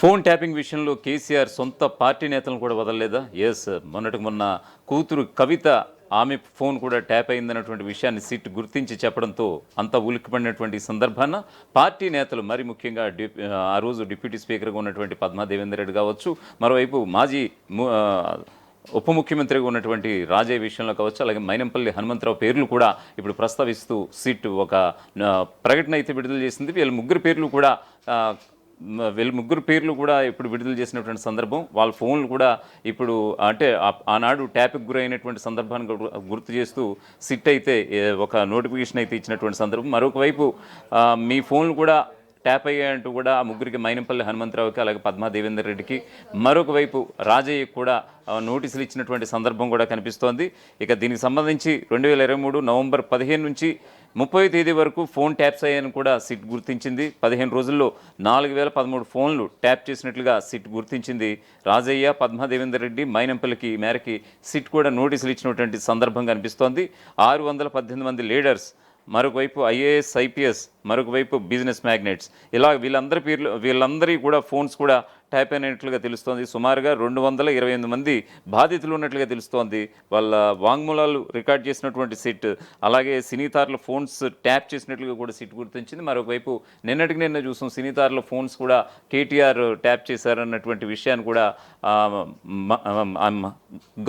Phone tapping విషయంలో కేసీఆర్ సొంత party నేతలను కూడా వదలలేదా? ఎస్, మొన్నటికి మొన్న కూతురు కవిత ఆమె ఫోన్ కూడా ట్యాప్ అయిందన్నటువంటి విషయాన్ని సిట్ గుర్తించి చెప్పడంతో అంతా ఉలిక్కిపడినటువంటి సందర్భాన పార్టీ నేతలు మరి ముఖ్యంగా ఆ రోజు డిప్యూటీ స్పీకర్గా ఉన్నటువంటి పద్మా దేవేందర్ రెడ్డి కావచ్చు, మరోవైపు మాజీ ఉప ముఖ్యమంత్రిగా ఉన్నటువంటి రాజయ్య విషయంలో కావచ్చు, అలాగే మైనంపల్లి హనుమంతరావు పేర్లు కూడా ఇప్పుడు ప్రస్తావిస్తూ సిట్ ఒక ప్రకటన అయితే విడుదల చేసింది. వీళ్ళ ముగ్గురు పేర్లు కూడా ఇప్పుడు విడుదల చేసినటువంటి సందర్భం. వాళ్ళ ఫోన్లు కూడా ఇప్పుడు అంటే ఆనాడు ట్యాప్కి గురైనటువంటి సందర్భాన్ని గుర్తు చేస్తూ సిట్ అయితే ఒక నోటిఫికేషన్ అయితే ఇచ్చినటువంటి సందర్భం. మరొక వైపు మీ ఫోన్లు కూడా ట్యాప్ అయ్యాయంటూ కూడా ఆ ముగ్గురికి మైనంపల్లి హనుమంతరావుకి అలాగే పద్మా దేవేందర్ రెడ్డికి, మరొక వైపు రాజయ్యకి కూడా నోటీసులు ఇచ్చినటువంటి సందర్భం కూడా కనిపిస్తోంది. ఇక దీనికి సంబంధించి 2023 నవంబర్ 15 నుంచి 30 తేదీ వరకు ఫోన్ ట్యాప్స్ అయ్యాయని కూడా సిట్ గుర్తించింది. 15 రోజుల్లో 4013 ఫోన్లు ట్యాప్ చేసినట్లుగా సిట్ గుర్తించింది. రాజయ్య, పద్మా దేవేందర్ రెడ్డి, మైనంపల్లికి ఈ మేరకి సిట్ కూడా నోటీసులు ఇచ్చినటువంటి సందర్భం కనిపిస్తోంది. 618 మంది లీడర్స్, మరొకవైపు ఐఏఎస్, ఐపీఎస్, మరొకవైపు బిజినెస్ మ్యాగ్నెట్స్, ఇలా వీళ్ళందరి కూడా ఫోన్స్ కూడా ట్యాప్ అయినట్లుగా తెలుస్తోంది. సుమారుగా 228 మంది బాధితులు ఉన్నట్లుగా తెలుస్తోంది. వాళ్ళ వాంగ్మూలాలు రికార్డ్ చేసినటువంటి సిట్, అలాగే సినీతారుల ఫోన్స్ ట్యాప్ చేసినట్లుగా కూడా సిట్ గుర్తించింది. మరొకవైపు నిన్న చూసాం సినీతారుల ఫోన్స్ కూడా కేటీఆర్ ట్యాప్ చేశారన్నటువంటి విషయాన్ని కూడా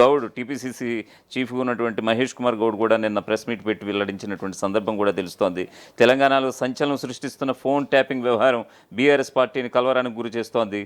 గౌడ్, టీపీసీసీ చీఫ్గా ఉన్నటువంటి మహేష్ కుమార్ గౌడ్ కూడా నిన్న ప్రెస్ మీట్ పెట్టి వెల్లడించినటువంటి సందర్భం కూడా తెలుస్తోంది. తెలంగాణలో సంచలనం సృష్టిస్తున్న ఫోన్ ట్యాపింగ్ వ్యవహారం బీఆర్ఎస్ పార్టీని కలవరానికి గురి చేస్తోంది.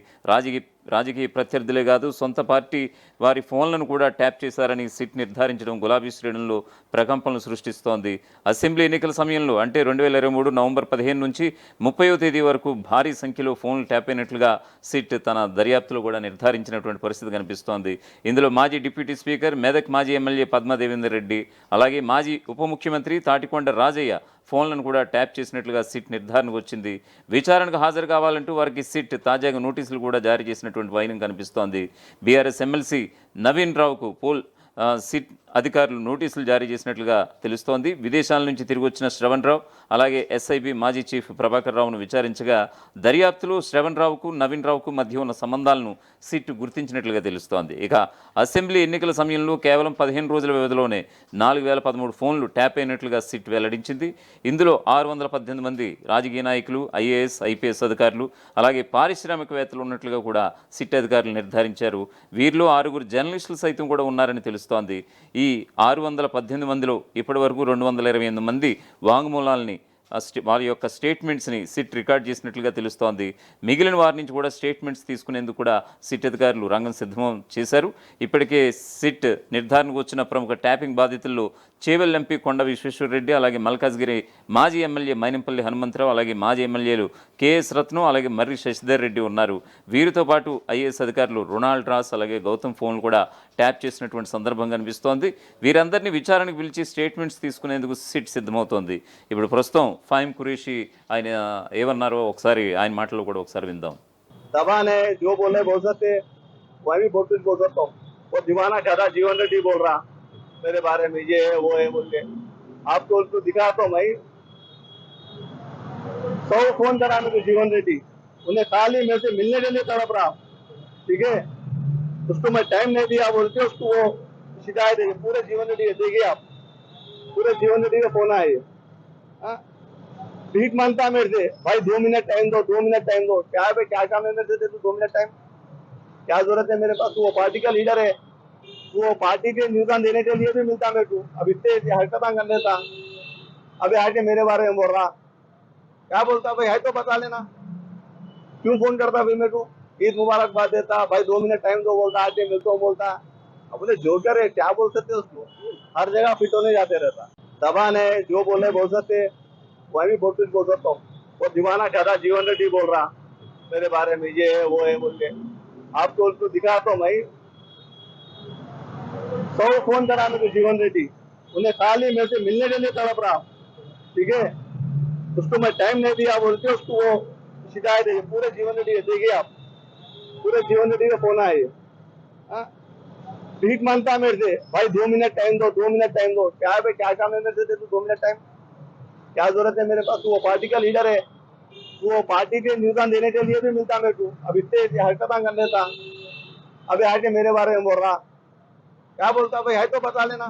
రాజకీయ ప్రత్యర్థులే కాదు, సొంత పార్టీ వారి ఫోన్లను కూడా ట్యాప్ చేశారని సిట్ నిర్ధారించడం గులాబీ శ్రేణుల్లో ప్రకంపనలు సృష్టిస్తోంది. అసెంబ్లీ ఎన్నికల సమయంలో అంటే 2023 నవంబర్ 15 నుంచి 30వ తేదీ వరకు భారీ సంఖ్యలో ఫోన్లు ట్యాప్ అయినట్లుగా సిట్ తన దర్యాప్తులో కూడా నిర్ధారించినటువంటి పరిస్థితి కనిపిస్తోంది. ఇందులో మాజీ డిప్యూటీ స్పీకర్, మెదక్ మాజీ ఎమ్మెల్యే పద్మా దేవేందర్ రెడ్డి, అలాగే మాజీ ఉప ముఖ్యమంత్రి తాటికొండ రాజయ్య ఫోన్లను కూడా ట్యాప్ చేసినట్లుగా సిట్ నిర్ధారణకు వచ్చింది. విచారణకు హాజరు కావాలంటూ వారికి సిట్ తాజాగా నోటీసులు కూడా జారీ చేసినటువంటి వైనం కనిపిస్తోంది. బీఆర్ఎస్ ఎమ్మెల్సీ నవీన్ రావుకు సిట్ అధికారులు నోటీసులు జారీ చేసినట్లుగా తెలుస్తోంది. విదేశాల నుంచి తిరిగి వచ్చిన శ్రవణ్ రావు, అలాగే ఎస్ఐబి మాజీ చీఫ్ ప్రభాకర్ రావును విచారించగా దర్యాప్తులో శ్రవణ్ రావుకు, నవీన్ రావుకు మధ్య ఉన్న సంబంధాలను సిట్ గుర్తించినట్లుగా తెలుస్తోంది. ఇక అసెంబ్లీ ఎన్నికల సమయంలో కేవలం 15 రోజుల వ్యవధిలోనే 4013 ఫోన్లు ట్యాప్ అయినట్లుగా సిట్ వెల్లడించింది. ఇందులో 618 మంది రాజకీయ నాయకులు, ఐఏఎస్, ఐపీఎస్ అధికారులు, అలాగే పారిశ్రామికవేత్తలు ఉన్నట్లుగా కూడా సిట్ అధికారులు నిర్ధారించారు. వీరిలో 6 జర్నలిస్టులు సైతం కూడా ఉన్నారని తెలుస్తోంది. ఈ 618 మందిలో ఇప్పటి వరకు 228 మంది వాంగ్మూలాల్ని, వారి యొక్క స్టేట్మెంట్స్ని సిట్ రికార్డ్ చేసినట్లుగా తెలుస్తోంది. మిగిలిన వారి నుంచి కూడా స్టేట్మెంట్స్ తీసుకునేందుకు కూడా సిట్ అధికారులు రంగం సిద్ధం చేశారు. ఇప్పటికే సిట్ నిర్ధారణకు వచ్చిన ప్రముఖ ట్యాపింగ్ బాధితుల్లో చేవెల్ ఎంపీ కొండ విశ్వేశ్వరరెడ్డి, అలాగే మల్కాజ్గిరి మాజీ ఎమ్మెల్యే మైనంపల్లి హనుమంతరావు, అలాగే మాజీ ఎమ్మెల్యేలు కేఎస్ రత్నం, అలాగే మర్రి శశిధర్ రెడ్డి ఉన్నారు. వీరితో పాటు ఐఏఎస్ అధికారులు రొనాల్డ్ రాస్, అలాగే గౌతమ్ ఫోన్ కూడా ట్యాప్ చేసినటువంటి సందర్భం కనిపిస్తోంది. వీరందరినీ విచారణకు పిలిచి స్టేట్మెంట్స్ తీసుకునేందుకు సిట్ సిద్ధమవుతోంది. ఇప్పుడు ప్రస్తుతం ఫాయిమ్ కురేషి ఆయన ఏమన్నారో ఒకసారి ఆయన మాటల్లో కూడా ఒకసారి విందాం. दबाने जो बोले बोल सकते, वही भी बहुत कुछ बोल सकता हूँ. वो दीवाना ज्यादा जीवन रेड्डी बोल रहा मेरे बारे में, ये है वो है बोल के. आपको उसको दिखा तो मैं 100 फोन करा मेरे जीवन रेड्डी, उन्हें खाली मेरे से मिलने के लिए तड़प रहा. ठीक है, उसको मैं टाइम नहीं दिया बोल के उसको वो शिकायत है. पूरे जीवन रेड्डी देखिए आप, पूरे जीवन रेड्डी का फोन आए. भीख मांगता मेरे से, भाई 2 मिनट टाइम दो, 2 मिनट टाइम दो. क्या है, क्या काम है मेरे से, तू 2 मिनट टाइम, क्या जरूरत है मेरे पास? वो पार्टी का लीडर है, वो पार्टी के नियोजन देने के लिए भी मिलता मेरे को. अब इतने हरकत कर लेता, अभी आके मेरे बारे में बोल रहा. क्या बोलता भाई, है तो बता लेना, क्यों फोन करता भाई मेरे को? ईद मुबारकबाद देता, भाई 2 मिनट टाइम दो बोलता, आके मिलता हूँ बोलता. अब बोले जोकर है, क्या बोल सकते उसको, हर जगह फिट होने जाते रहता. दबान है, जो बोले बोल सकते, वही भी बहुत कुछ बोल सकता हूँ. वो दीवाना ज्यादा जीवन रेड्डी बोल रहा मेरे बारे में, ये है वो है बोल के. आपको उसको दिखा तो मैं 100 फोन करा मेरे जीवन रेड्डी, उन्हें खाली मेरे से मिलने के लिए तड़प रहा. ठीक है, उसको मैं टाइम नहीं दिया बोल के उसको वो शिकायत है. पूरे जीवन रेड्डी देखिए आप, पूरे जीवन रेड्डी का फोन आए. भीख मांगता मेरे से, भाई 2 मिनट टाइम दो, 2 मिनट टाइम दो. क्या है, क्या काम है मेरे से, तू 2 मिनट टाइम, क्या जरूरत है मेरे पास? वो पार्टी का लीडर है, तो वो पार्टी के निदान देने के लिए भी मिलता मेरे को। अब इतने हरकत कर लेता, अभी आके मेरे बारे में बोल रहा, क्या बोलता भाई? है तो बता लेना,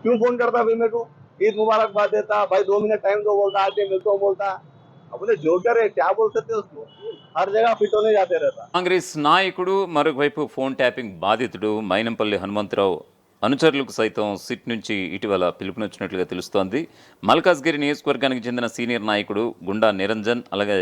क्यों फोन करता भाई मेरे को? ईद मुबारकबाद देता भाई, 2 मिनट टाइम दो बोलता, आके मिलता हूँ बोलता। अब बोले जोकर है, क्या बोल सकते उसको? हर जगह पिटोने जाते रहता। కాంగ్రెస్ నాయకుడు మరోవైపు ఫోన్ ట్యాపింగ్ బాధితుడు మైనంపల్లి హనుమంతరావు అనుచరులకు సైతం సిట్ నుంచి ఇటీవల పిలుపునిచ్చినట్లుగా తెలుస్తోంది. మల్కాజ్గిరి నియోజకవర్గానికి చెందిన సీనియర్ నాయకుడు గుండా నిరంజన్, అలాగే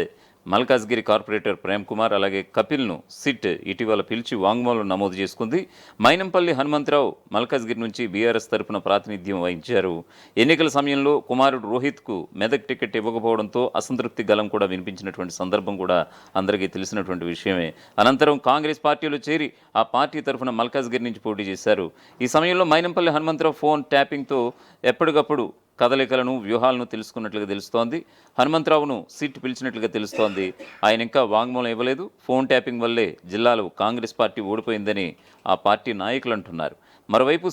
మల్కాజ్గిరి కార్పొరేటర్ ప్రేమ్ కుమార్, అలాగే కపిల్ను సిట్ ఇటీవల పిలిచి వాంగ్మూలం నమోదు చేసుకుంది. మైనంపల్లి హనుమంతరావు మల్కాజ్గిరి నుంచి బీఆర్ఎస్ తరపున ప్రాతినిధ్యం వహించారు. ఎన్నికల సమయంలో కుమారుడు రోహిత్కు మెదక్ టికెట్ ఇవ్వకపోవడంతో అసంతృప్తి గలం కూడా వినిపించినటువంటి సందర్భం కూడా అందరికీ తెలిసినటువంటి విషయమే. అనంతరం కాంగ్రెస్ పార్టీలో చేరి ఆ పార్టీ తరఫున మల్కాజ్గిరి నుంచి పోటీ చేశారు. ఈ సమయంలో మైనంపల్లి హనుమంతరావు ఫోన్ ట్యాపింగ్తో ఎప్పటికప్పుడు కదలికలను వ్యూహాలను తెలుసుకున్నట్లుగా తెలుస్తోంది. హనుమంతరావును సిట్ పిలిచినట్లుగా తెలుస్తోంది. ఆయన ఇంకా వాంగ్మూలం ఇవ్వలేదు. ఫోన్ ట్యాపింగ్ వల్లే జిల్లాలో కాంగ్రెస్ పార్టీ ఓడిపోయిందని ఆ పార్టీ నాయకులు అంటున్నారు. మరోవైపు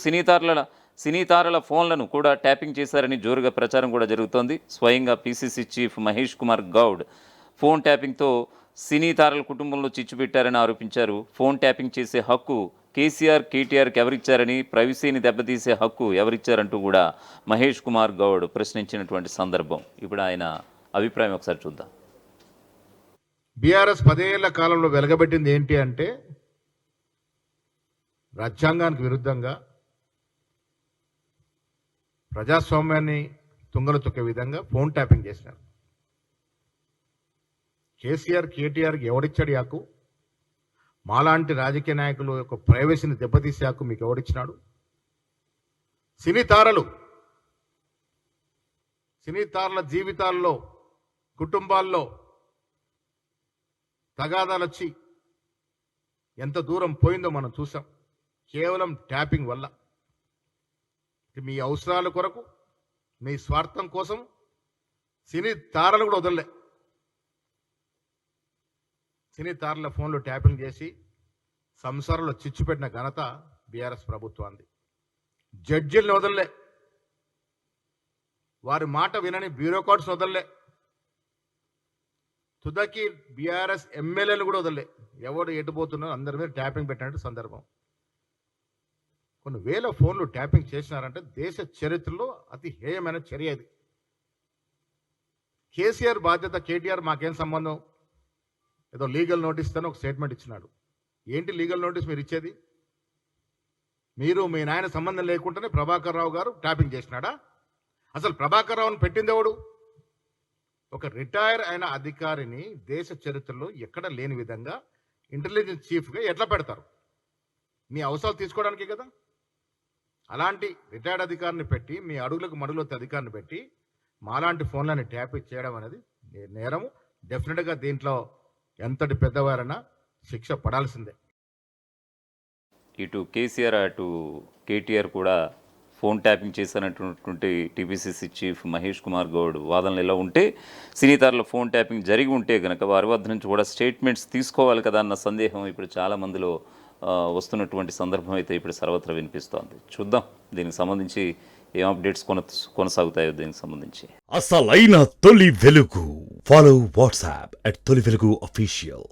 సినీతారల ఫోన్లను కూడా ట్యాపింగ్ చేశారని జోరుగా ప్రచారం కూడా జరుగుతోంది. స్వయంగా PCC chief Mahesh Kumar Goud phone ట్యాపింగ్తో సినీ తారల కుటుంబంలో చిచ్చు పెట్టారని ఆరోపించారు. ఫోన్ ట్యాపింగ్ చేసే హక్కు కేసీఆర్, కేటీఆర్కి ఎవరిచ్చారని, ప్రైవసీని దెబ్బతీసే హక్కు ఎవరిచ్చారంటూ కూడా మహేష్ కుమార్ గౌడ్ ప్రశ్నించినటువంటి సందర్భం. ఇప్పుడు ఆయన అభిప్రాయం ఒకసారి చూద్దాం. బీఆర్ఎస్ 10 ఏళ్ల కాలంలో వెలగబెట్టింది ఏంటి అంటే, రాజ్యాంగానికి విరుద్ధంగా ప్రజాస్వామ్యాన్ని తుంగలు తొక్కే విధంగా ఫోన్ ట్యాపింగ్ చేసినారు. కేసీఆర్, కేటీఆర్కి ఎవడిచ్చాడు హక్కు? మాలాంటి రాజకీయ నాయకులు యొక్క ప్రైవసీని దెబ్బతీసే హక్కు మీకు ఎవడిచ్చినాడు? సినీ తారల జీవితాల్లో, కుటుంబాల్లో తగాదాలు వచ్చి ఎంత దూరం పోయిందో మనం చూసాం, కేవలం ట్యాపింగ్ వల్ల. మీ అవసరాల కొరకు, మీ స్వార్థం కోసం సినీ తారలు కూడా వదలలే. సినీ తారల ఫోన్లో ట్యాపింగ్ చేసి సంసారంలో చిచ్చు పెట్టిన ఘనత బీఆర్ఎస్ ప్రభుత్వాన్ని. జడ్జిల్ని వదలలే, వారి మాట వినని బ్యూరోక్రాట్స్ వదలలే, తుదకి బీఆర్ఎస్ ఎమ్మెల్యేలు కూడా వదలలే. ఎవరు ఎటుపోతున్నారో అందరి మీద ట్యాపింగ్ పెట్టినట్టు సందర్భం. కొన్ని వేల ఫోన్లు ట్యాపింగ్ చేసినారంటే దేశ చరిత్రలో అతి హేయమైన చర్య ఇది. కేసీఆర్ బాధ్యత, కేటీఆర్ మాకేం సంబంధం? ఏదో లీగల్ నోటీస్ అని ఒక స్టేట్మెంట్ ఇచ్చినాడు. ఏంటి లీగల్ నోటీస్ మీరు ఇచ్చేది? మీరు మీ నాయన సంబంధం లేకుండానే ప్రభాకర్ రావు గారు ట్యాపింగ్ చేసినాడా? అసలు ప్రభాకర్ రావుని పెట్టింది ఎవడు? ఒక రిటైర్ అయిన అధికారిని దేశ చరిత్రలో ఎక్కడ లేని విధంగా ఇంటెలిజెన్స్ చీఫ్గా ఎట్లా పెడతారు? మీ అవసరాలు తీసుకోవడానికి కదా. అలాంటి రిటైర్డ్ అధికారిని పెట్టి, మీ అడుగులకు మడుగులొత్తే అధికారిని పెట్టి మాలాంటి ఫోన్లని ట్యాపింగ్ చేయడం అనేది నేరము. డెఫినెట్గా దీంట్లో ఎంతటి పెద్దవారైనా శిక్ష పడాల్సిందే. ఇటు కేసీఆర్, అటు కేటీఆర్ కూడా ఫోన్ ట్యాపింగ్ చేశానటువంటి టీపీసీసీ చీఫ్ మహేష్ కుమార్ గౌడ్ వాదనలు ఎలా ఉంటే, సినీతారుల ఫోన్ ట్యాపింగ్ జరిగి ఉంటే కనుక వారి వద్ద నుంచి కూడా స్టేట్మెంట్స్ తీసుకోవాలి కదా అన్న సందేహం ఇప్పుడు చాలామందిలో వస్తున్నటువంటి సందర్భం అయితే ఇప్పుడు సర్వత్రా వినిపిస్తోంది. చూద్దాం దీనికి సంబంధించి ఏం అప్డేట్స్ కొనసాగుతాయో దీనికి సంబంధించి. అసలైన తొలి వెలుగు. ఫాలో వాట్సాప్ @తొలి వెలుగు official.